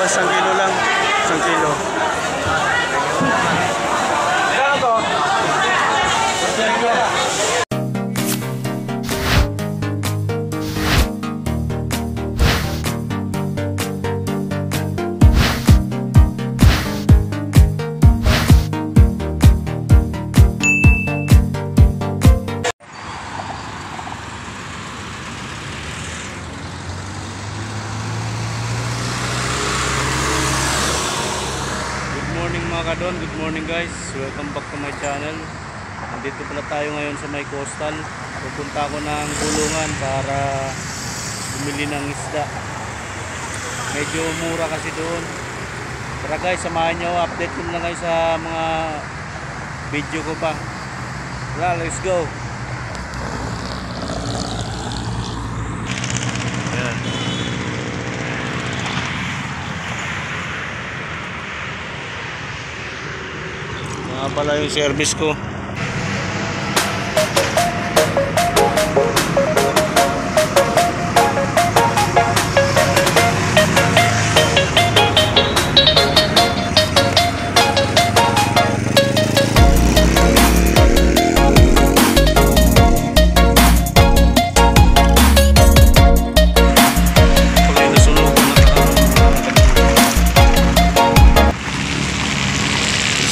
Isang kilo lang. Isang kilo. Good morning guys, welcome back to my channel. Nandito pala tayo ngayon sa may coastal. Pupunta ako ng bulungan para bumili ng isda. Medyo mura kasi doon. Tara guys, samahan nyo, update ko lang guys sa mga video ko pa. Tara, let's go. Ayan. Pala yung service ko.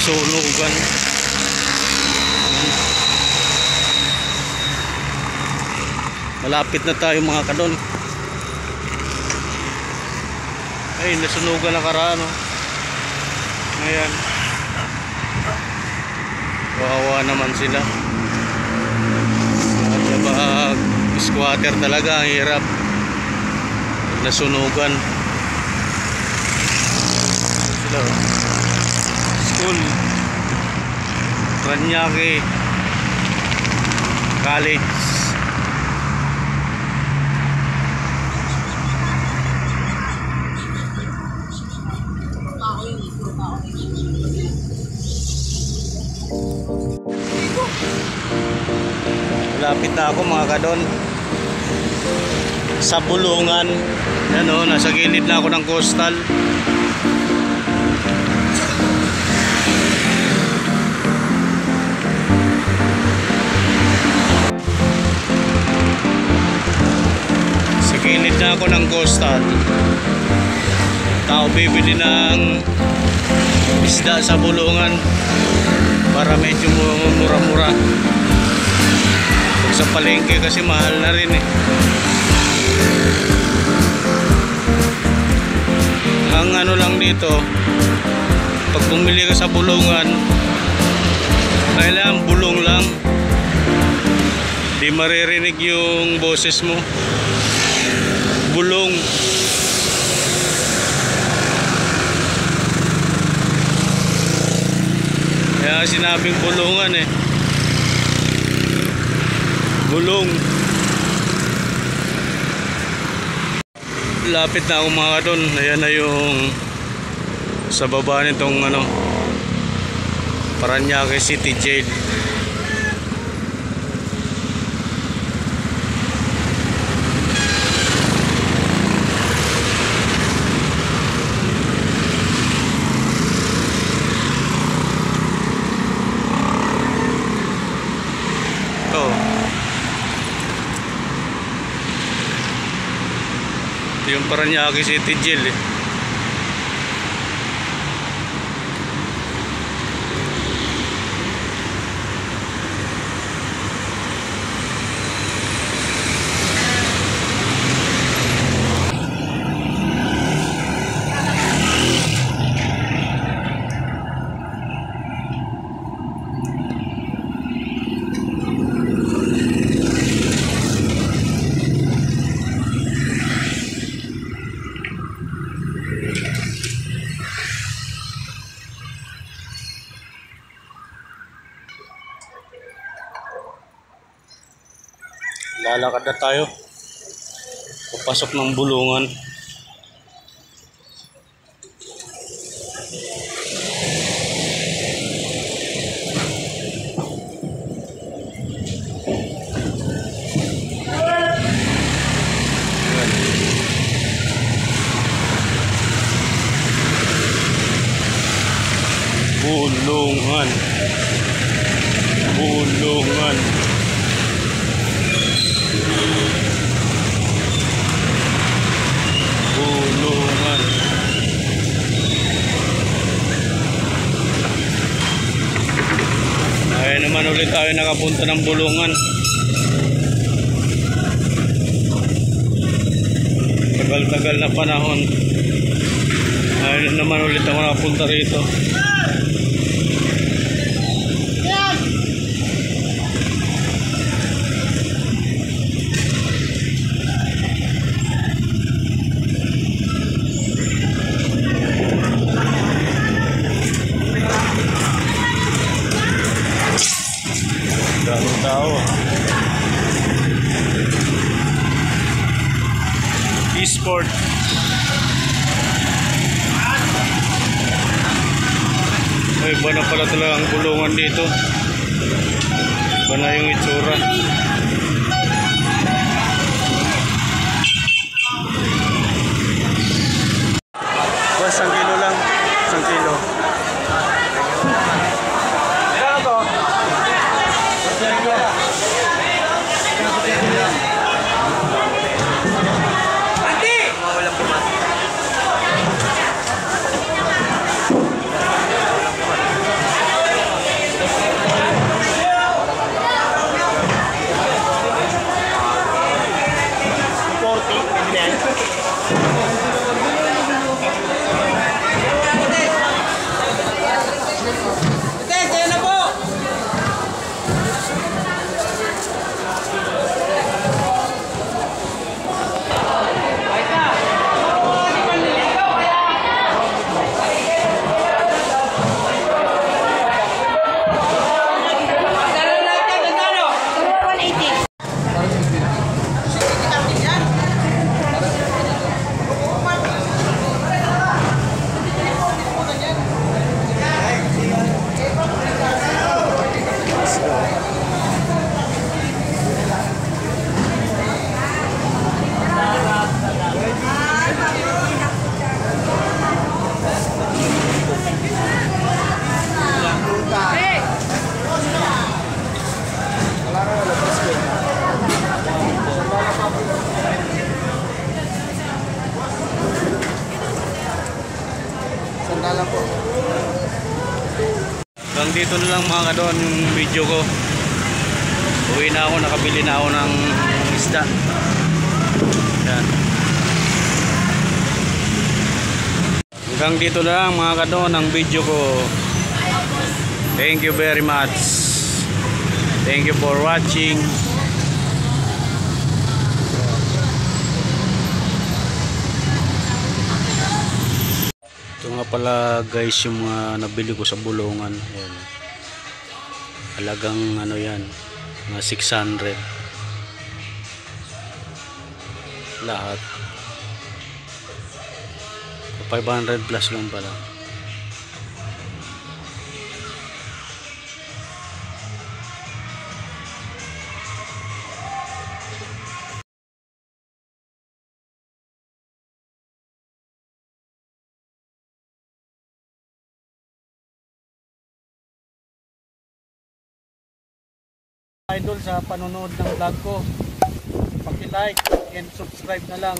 Sulugan. Malapit na tayo mga kadol. Ay, nasunugan na karaan, oh. Ngayon kawawa naman sila. At pag squatter talaga ang hirap. Nasunugan sila, oh. School Paranaque College. Lapit na ako mga kadol sa bulungan. Yan, oh, nasa gilid na ako ng coastal. Sa gilid na ako ng coastal. Tao bibili ng isda sa bulungan para medyo mura-mura. Sa palengke kasi mahal na rin eh. Ang ano lang dito, pag bumili ka sa bulungan, kailangan bulong lang, di maririnig yung boses mo. Bulong. Kaya sinabing bulungan eh. Bulong. Lapit na ako mga kadol. Ayan na yung sa baba nitong ano, Paranaque City Jail. Yung Paranaque City Jail eh. Lalakad na tayo papasok ng bulungan. Bulungan. Bulungan. Bulungan. Ay naman ulit tayo nakapunta ng Bulungan. Tagal-tagal na panahon. Ay naman ulit ako nakapunta rito. Daming tao. Esport. Ay, iba na pala talaga ang Bulungan dito. Iba na yung itsura. Well, 1 kilo lang. 1 kilo. Hanggang dito na lang mga kadon yung video ko. Uwi na ako, nakabili na ako ng isda. Yan. Hanggang dito na lang mga kadon ang video ko. Thank you very much. Thank you for watching. Ito nga pala guys yung mga nabili ko sa Bulungan. Ayan. Halagang ano yan, mga 600 lahat. 500 plus lang pala. Idol sa panonood ng vlog ko, paki-like and subscribe na lang.